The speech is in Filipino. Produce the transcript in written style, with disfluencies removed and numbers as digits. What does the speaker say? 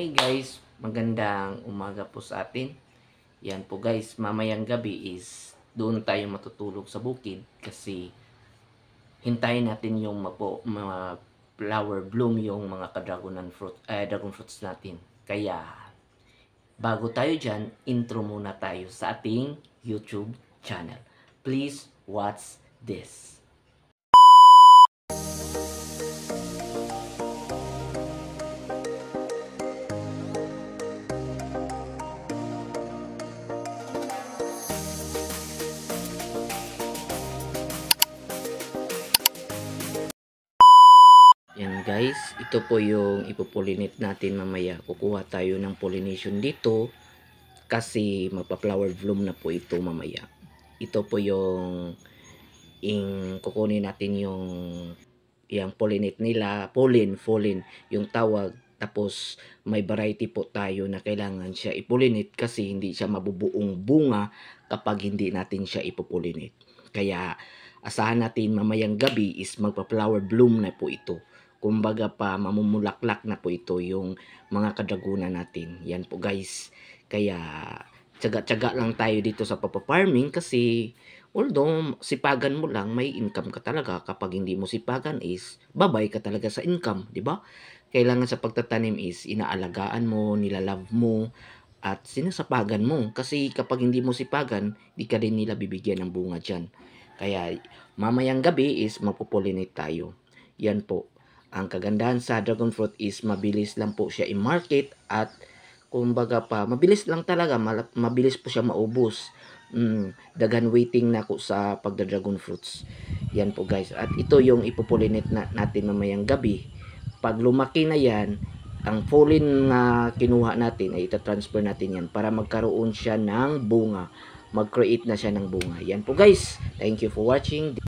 Hi guys, magandang umaga po sa atin. Yan po guys, mamayang gabi is doon tayo matutulog sa bukid kasi hintayin natin yung mga flower bloom yung mga dragon fruits natin. Kaya bago tayo dyan, intro muna tayo sa ating YouTube channel. Please watch this. Yan guys, ito po yung ipopollinate natin mamaya. Kukuha tayo ng pollination dito kasi magpa-flower bloom na po ito mamaya. Ito po yung kukunin natin yung pollinate nila, pollen yung tawag. Tapos may variety po tayo na kailangan siya ipollinate kasi hindi siya mabubuong bunga kapag hindi natin siya ipopollinate. Kaya asahan natin mamayang gabi is magpa-flower bloom na po ito. Kumbaga pa mamumulaklak na po ito yung mga kadragunan natin. Yan po guys. Kaya tiyaga-tiyaga lang tayo dito sa papa-farming kasi although sipagan mo lang, may income ka talaga. Kapag hindi mo sipagan is babay ka talaga sa income, di ba? Kailangan sa pagtatanim is inaalagaan mo, nilalove mo, at sinasapagan mo. Kasi kapag hindi mo sipagan, di ka rin nila bibigyan ng bunga dyan. Kaya mamayang gabi is magpupollinate tayo. Yan po. Ang kagandahan sa dragon fruit is mabilis lang po siya i-market at kumbaga pa, mabilis lang talaga, mabilis po siya maubos. Dagan waiting na ako sa pagda-dragon fruits. Yan po guys. At ito yung ipopollinate natin mamayang gabi. Pag lumaki na yan, ang pollen na kinuha natin ay ita-transfer natin yan para magkaroon siya ng bunga. Mag-create na siya ng bunga. Yan po guys. Thank you for watching.